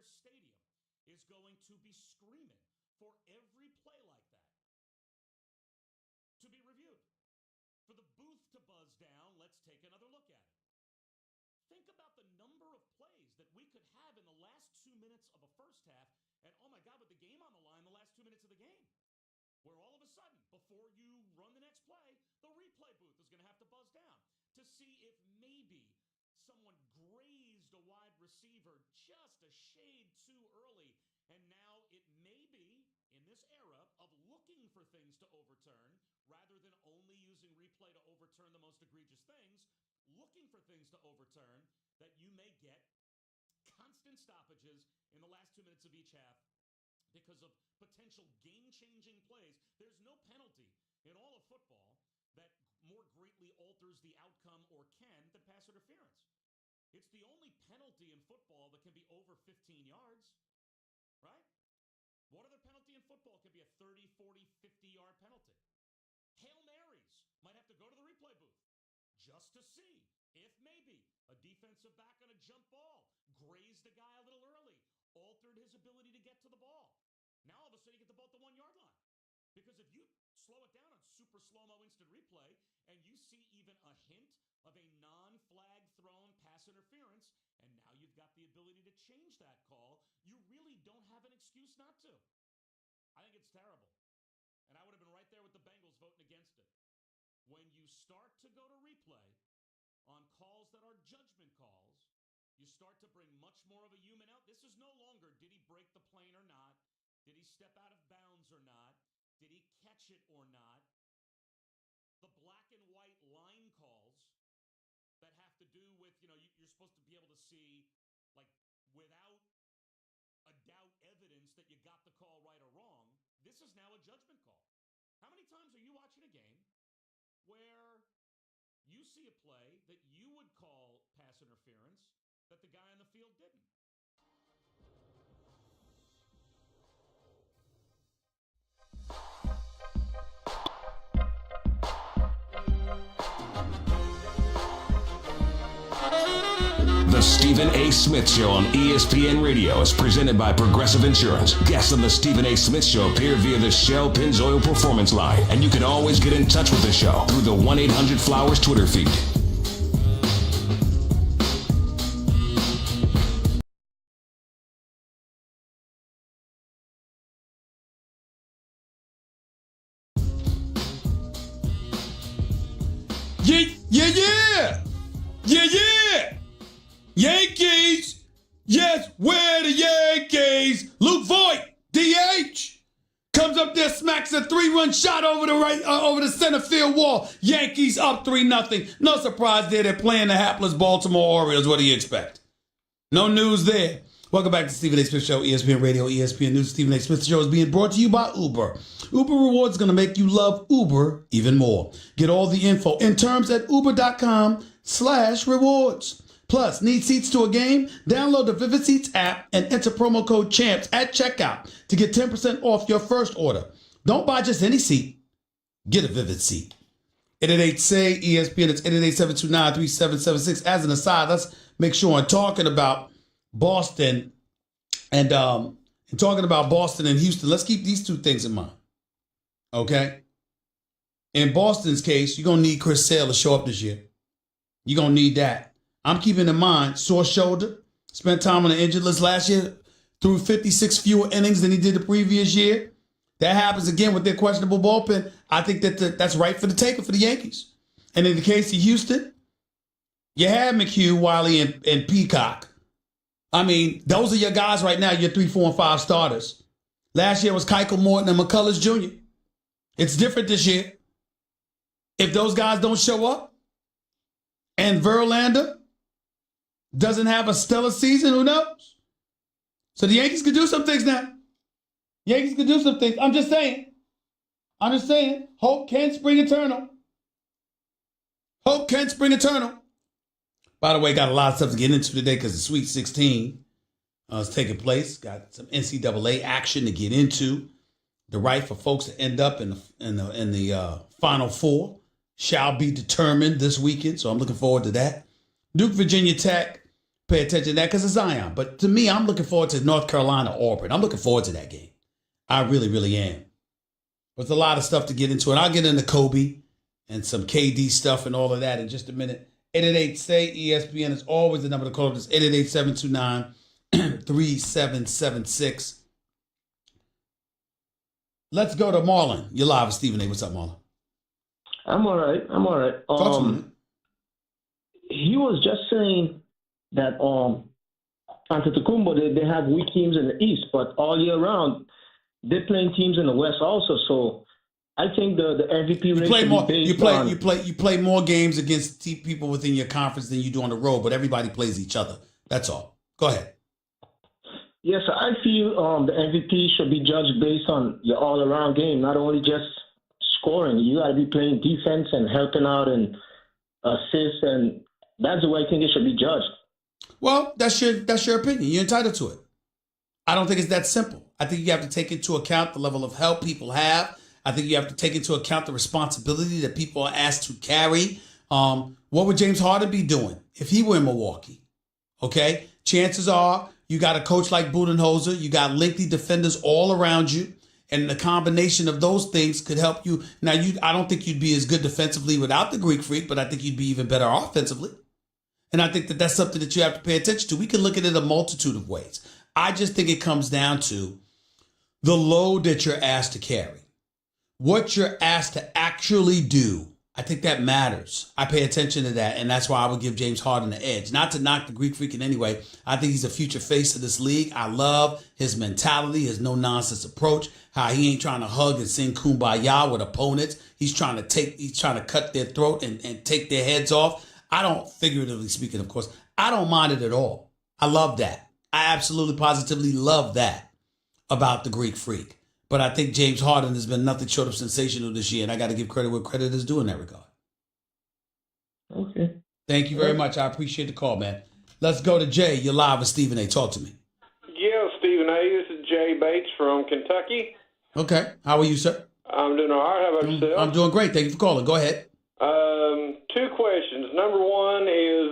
stadium is going to be screaming for every play like that to be reviewed. For the booth to buzz down, let's take another look at it. Think about the number of plays that we could have in the last 2 minutes of a first half, and oh my God, with the game on the line, the last 2 minutes of the game, where all of a sudden, before you run the next play, the replay booth is going to have to buzz down to see if maybe someone grazed a wide receiver just a shade too early, and now it may be, in this era of looking for things to overturn, rather than only using replay to overturn the most egregious things, looking for things to overturn, that you may get constant stoppages in the last 2 minutes of each half because of potential game-changing plays. There's no penalty in all of football that more greatly alters the outcome or can than pass interference. It's the only penalty in football that can be over 15 yards, right? What other penalty in football can be a 30, 40, 50-yard penalty? Hail Marys might have to go to the replay booth just to see if maybe a defensive back on a jump ball grazed the guy a little early, altered his ability to get to the ball. Now all of a sudden you get the ball at the 1 yard line. Because if you slow it down on super slow-mo instant replay and you see even a hint of a non-flag thrown pass interference, and now you've got the ability to change that call, you really don't have an excuse not to. I think it's terrible. And I would have been right there with the Bengals voting against it. When you start to go to replay on calls that are judgment calls, you start to bring much more of a human out. This is no longer, did he break the plane or not? Did he step out of bounds or not? Did he catch it or not? The black and white line calls that have to do with, you're supposed to be able to see, like, without a doubt evidence that you got the call right or wrong. This is now a judgment call. How many times are you watching a game where you see a play that you would call pass interference that the guy on the field didn't? The Stephen A. Smith Show on ESPN Radio is presented by Progressive Insurance. Guests on the Stephen A. Smith Show appear via the Shell Pennzoil Performance Line, and you can always get in touch with the show through the 1-800-Flowers Twitter feed. Yeah! Yankees! Yes, we're the Yankees! Luke Voigt, DH, comes up there, smacks a 3-run shot over the center field wall. Yankees up 3-0. No surprise there. They're playing the hapless Baltimore Orioles. What do you expect? No news there. Welcome back to Stephen A. Smith Show, ESPN Radio, ESPN News. Stephen A. Smith Show is being brought to you by Uber. Uber Rewards is going to make you love Uber even more. Get all the info and terms at uber.com/rewards. Plus, need seats to a game? Download the Vivid Seats app and enter promo code CHAMPS at checkout to get 10% off your first order. Don't buy just any seat. Get a Vivid Seat. 888-SAY-ESPN. It's 888-729-3776. As an aside, let's make sure I'm talking about Boston and talking about Boston and Houston. Let's keep these two things in mind. Okay? In Boston's case, you're going to need Chris Sale to show up this year. You're going to need that. I'm keeping in mind, sore shoulder, spent time on the injured list last year, threw 56 fewer innings than he did the previous year. That happens again with their questionable bullpen. I think that's right for the taker for the Yankees. And in the case of Houston, you had McHugh, Wiley, and Peacock. I mean, those are your guys right now, your 3, 4, and 5 starters. Last year was Keuchel, Morton, and McCullers Jr. It's different this year. If those guys don't show up and Verlander doesn't have a stellar season, who knows? So the Yankees could do some things now. Yankees could do some things. I'm just saying. Hope can spring eternal. Hope can spring eternal. By the way, got a lot of stuff to get into today because the Sweet 16 is taking place. Got some NCAA action to get into. The right for folks to end up in the Final Four shall be determined this weekend, so I'm looking forward to that. Duke, Virginia Tech pay attention to that because it's Zion. But to me, I'm looking forward to North Carolina, Auburn. I'm looking forward to that game. I really, really am. There's a lot of stuff to get into, and I'll get into Kobe and some KD stuff and all of that in just a minute. 888-SAY-ESPN is always the number to call. It's 888-729-3776. Let's go to Marlon. You're live with Stephen A. What's up, Marlon? I'm all right. Talk to me. He was just saying that Antetokounmpo, they have weak teams in the East, but all year round, they're playing teams in the West also. So I think the MVP race you play more games against people within your conference than you do on the road, but everybody plays each other. That's all. Go ahead. Yes, I feel the MVP should be judged based on your all-around game, not only just scoring. You got to be playing defense and helping out and assists, and that's the way I think it should be judged. Well, that's your opinion. You're entitled to it. I don't think it's that simple. I think you have to take into account the level of help people have. I think you have to take into account the responsibility that people are asked to carry. What would James Harden be doing if he were in Milwaukee? Okay, chances are you got a coach like Budenholzer. You got lengthy defenders all around you. And the combination of those things could help you. Now, I don't think you'd be as good defensively without the Greek Freak, but I think you'd be even better offensively. And I think that that's something that you have to pay attention to. We can look at it a multitude of ways. I just think it comes down to the load that you're asked to carry. What you're asked to actually do. I think that matters. I pay attention to that, and that's why I would give James Harden the edge. Not to knock the Greek Freak in any way. I think he's a future face of this league. I love his mentality, his no-nonsense approach, how he ain't trying to hug and sing kumbaya with opponents. He's trying to cut their throat and take their heads off. I don't, figuratively speaking, of course, I don't mind it at all. I love that. I absolutely positively love that about the Greek Freak. But I think James Harden has been nothing short of sensational this year, and I got to give credit where credit is due in that regard. Okay. Thank you very much. I appreciate the call, man. Let's go to Jay. You're live with Stephen A. Talk to me. Yeah, Stephen A. This is Jay Bates from Kentucky. Okay. How are you, sir? I'm doing all right. How about yourself? I'm doing great. Thank you for calling. Go ahead. Two questions. Number one is,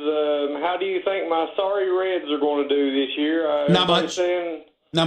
how do you think my sorry Reds are going to do this year? Not much. Not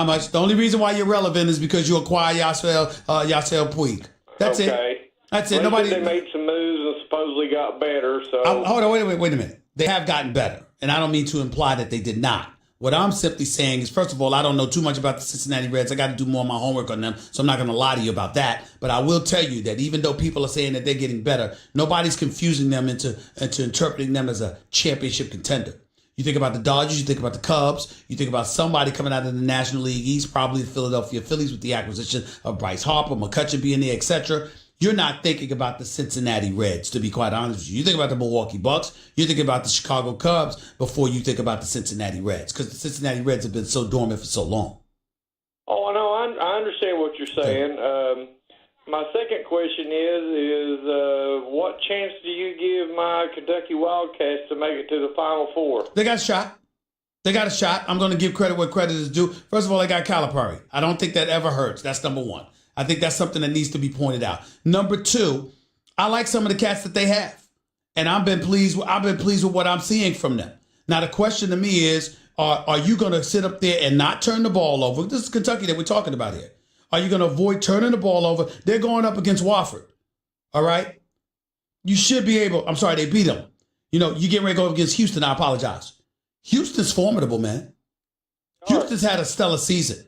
much. The only reason why you're relevant is because you acquired Yasiel Puig. That's it. That's it. Nobody. They made some moves and supposedly got better. So hold on. Wait a minute. They have gotten better, and I don't mean to imply that they did not. What I'm simply saying is, first of all, I don't know too much about the Cincinnati Reds. I got to do more of my homework on them, so I'm not going to lie to you about that. But I will tell you that even though people are saying that they're getting better, nobody's confusing them into interpreting them as a championship contender. You think about the Dodgers, you think about the Cubs, you think about somebody coming out of the National League East, probably the Philadelphia Phillies with the acquisition of Bryce Harper, McCutchen being there, etc. You're not thinking about the Cincinnati Reds, to be quite honest with you. You think about the Milwaukee Bucks, you think about the Chicago Cubs before you think about the Cincinnati Reds, because the Cincinnati Reds have been so dormant for so long. Oh, I know. I understand what you're saying. Okay. My second question is what chance do you give my Kentucky Wildcats to make it to the Final Four? They got a shot. I'm going to give credit where credit is due. First of all, they got Calipari. I don't think that ever hurts. That's number one. I think that's something that needs to be pointed out. Number two, I like some of the cats that they have, and I've been pleased with what I'm seeing from them. Now, the question to me is, are you going to sit up there and not turn the ball over? This is Kentucky that we're talking about here. Are you going to avoid turning the ball over? They're going up against Wofford. All right? You should be able. I'm sorry, they beat them. You get ready to go up against Houston. I apologize. Houston's formidable, man. Houston's had a stellar season.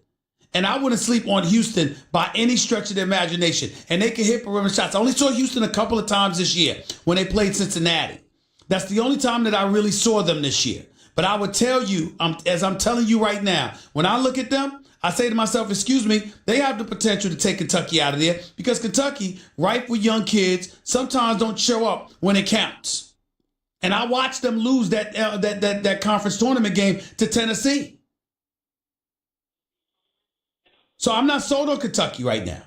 And I wouldn't sleep on Houston by any stretch of the imagination. And they can hit perimeter shots. I only saw Houston a couple of times this year when they played Cincinnati. That's the only time that I really saw them this year. But I would tell you, as I'm telling you right now, when I look at them, I say to myself, excuse me, they have the potential to take Kentucky out of there because Kentucky, ripe with young kids, sometimes don't show up when it counts. And I watched them lose that conference tournament game to Tennessee. So I'm not sold on Kentucky right now.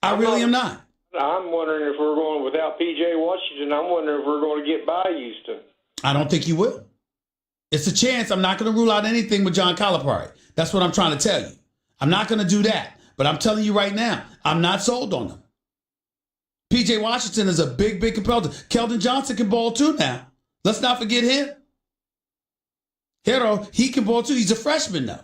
I really am not. I'm wondering if we're going without P.J. Washington. I'm wondering if we're going to get by Houston. I don't think you will. It's a chance. I'm not going to rule out anything with John Calipari. That's what I'm trying to tell you. I'm not going to do that. But I'm telling you right now, I'm not sold on them. P.J. Washington is a big competitor. Keldon Johnson can ball too now. Let's not forget him. Hero, he can ball too. He's a freshman though.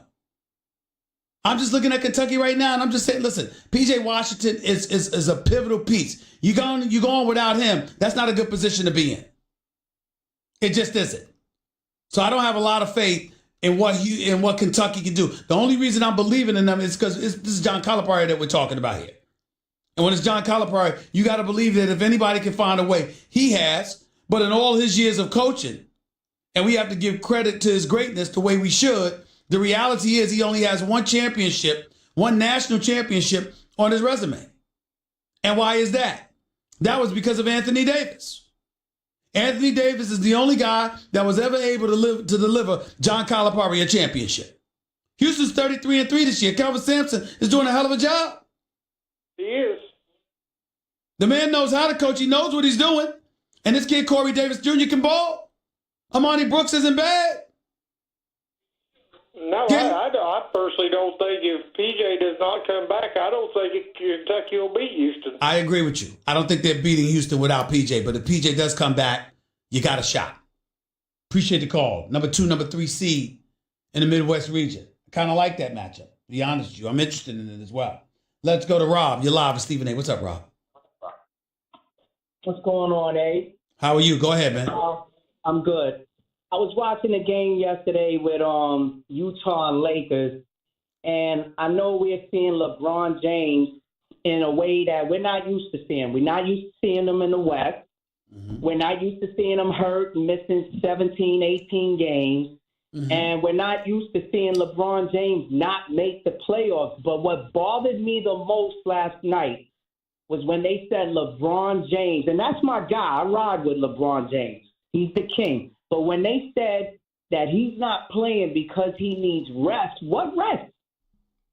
I'm just looking at Kentucky right now, and I'm just saying, listen, P.J. Washington is a pivotal piece. You going without him, that's not a good position to be in. It just isn't. So I don't have a lot of faith in what Kentucky can do. The only reason I'm believing in them is because this is John Calipari that we're talking about here. And when it's John Calipari, you got to believe that if anybody can find a way, he has. But in all his years of coaching, and we have to give credit to his greatness the way we should, the reality is he only has one championship, one national championship on his resume. And why is that? That was because of Anthony Davis. Anthony Davis is the only guy that was ever able to deliver John Calipari a championship. Houston's 33-3 this year. Kelvin Sampson is doing a hell of a job. He is. The man knows how to coach. He knows what he's doing. And this kid, Corey Davis Jr., can ball. Amani Brooks isn't bad. No, I personally don't think if PJ does not come back, I don't think Kentucky will beat Houston. I agree with you. I don't think they're beating Houston without PJ, but if PJ does come back, you got a shot. Appreciate the call. Number 3 seed in the Midwest region. I kind of like that matchup, to be honest with you. I'm interested in it as well. Let's go to Rob. You're live with Stephen A. What's up, Rob? What's going on, A? How are you? Go ahead, man. I'm good. I was watching the game yesterday with Utah and Lakers, and I know we're seeing LeBron James in a way that we're not used to seeing. We're not used to seeing him in the West. Mm-hmm. We're not used to seeing him hurt, missing 17, 18 games. Mm-hmm. And we're not used to seeing LeBron James not make the playoffs. But what bothered me the most last night was when they said LeBron James, and that's my guy. I ride with LeBron James. He's the king. But when they said that he's not playing because he needs rest, what rest?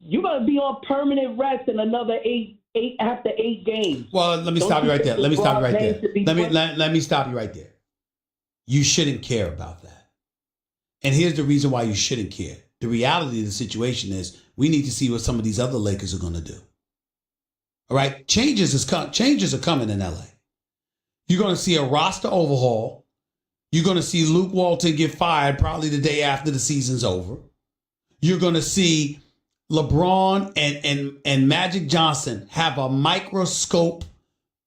You're going to be on permanent rest in another eight after 8 games. Well, let me stop you right there. Let me stop you right there. Let me stop you right there. You shouldn't care about that. And here's the reason why you shouldn't care. The reality of the situation is we need to see what some of these other Lakers are going to do. All right? Changes are coming in LA. You're going to see a roster overhaul. You're going to see Luke Walton get fired probably the day after the season's over. You're going to see LeBron and Magic Johnson have a microscope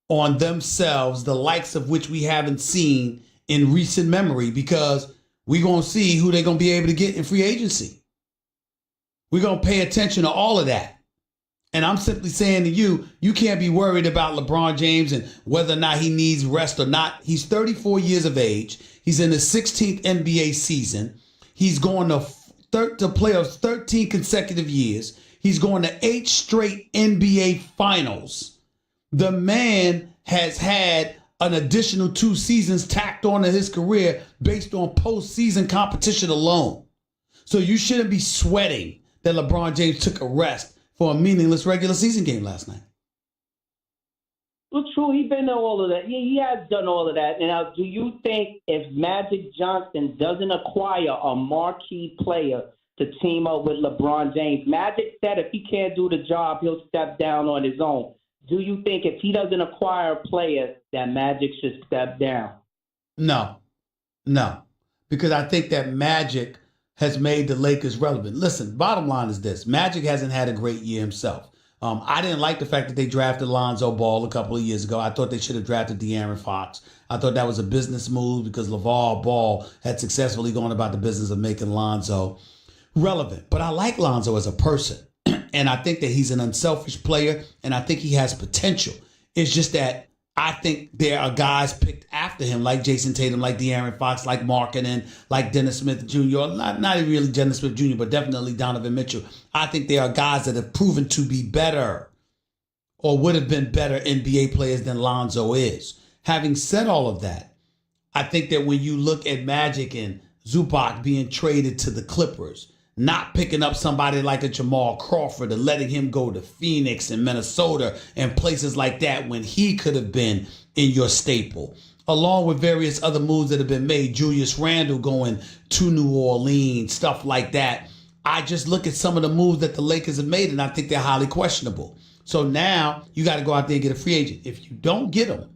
on themselves, the likes of which we haven't seen in recent memory, because we're going to see who they're going to be able to get in free agency. We're going to pay attention to all of that. And I'm simply saying to you, you can't be worried about LeBron James and whether or not he needs rest or not. He's 34 years of age. He's in his 16th NBA season. He's going to playoffs 13 consecutive years. He's going to 8 straight NBA finals. The man has had an additional 2 seasons tacked on to his career based on postseason competition alone. So you shouldn't be sweating that LeBron James took a rest for a meaningless regular season game last night. Well, true. He's been to all of that. He has done all of that. Now, do you think if Magic Johnson doesn't acquire a marquee player to team up with LeBron James, Magic said if he can't do the job, he'll step down on his own. Do you think if he doesn't acquire a player, that Magic should step down? No. Because I think that Magic has made the Lakers relevant. Listen, bottom line is this. Magic hasn't had a great year himself. I didn't like the fact that they drafted Lonzo Ball a couple of years ago. I thought they should have drafted De'Aaron Fox. I thought that was a business move because LeVar Ball had successfully gone about the business of making Lonzo relevant. But I like Lonzo as a person. And I think that he's an unselfish player, and I think he has potential. It's just that I think there are guys picked after him, like Jason Tatum, like De'Aaron Fox, like Markkanen, like Dennis Smith Jr., not really Dennis Smith Jr., but definitely Donovan Mitchell. I think there are guys that have proven to be better or would have been better NBA players than Lonzo is. Having said all of that, I think that when you look at Magic and Zubac being traded to the Clippers, not picking up somebody like a Jamal Crawford and letting him go to Phoenix and Minnesota and places like that when he could have been in your staple, along with various other moves that have been made, Julius Randle going to New Orleans, stuff like that. I just look at some of the moves that the Lakers have made, and I think they're highly questionable. So now you got to go out there and get a free agent. If you don't get them,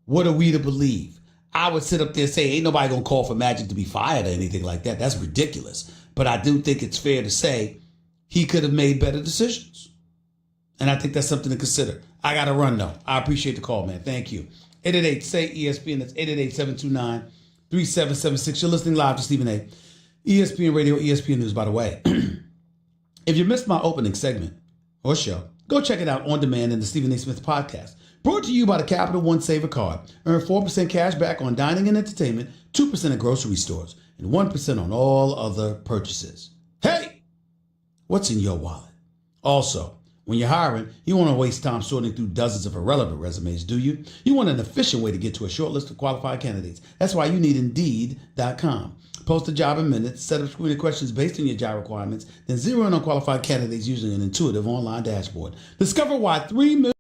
what are we to believe? I would sit up there and say, ain't nobody going to call for Magic to be fired or anything like that. That's ridiculous. But I do think it's fair to say he could have made better decisions. And I think that's something to consider. I got to run, though. I appreciate the call, man. Thank you. 888-SAY-ESPN. That's 888-729-3776. You're listening live to Stephen A. ESPN Radio, ESPN News, by the way. If you missed my opening segment or show, go check it out on demand in the Stephen A. Smith podcast. Brought to you by the Capital One Saver Card. Earn 4% cash back on dining and entertainment, 2% at grocery stores, and 1% on all other purchases. Hey, what's in your wallet? Also, when you're hiring, you want to waste time sorting through dozens of irrelevant resumes, do you? You want an efficient way to get to a short list of qualified candidates. That's why you need Indeed.com. Post a job in minutes, set up screening questions based on your job requirements, then zero in on qualified candidates using an intuitive online dashboard. Discover why 3 million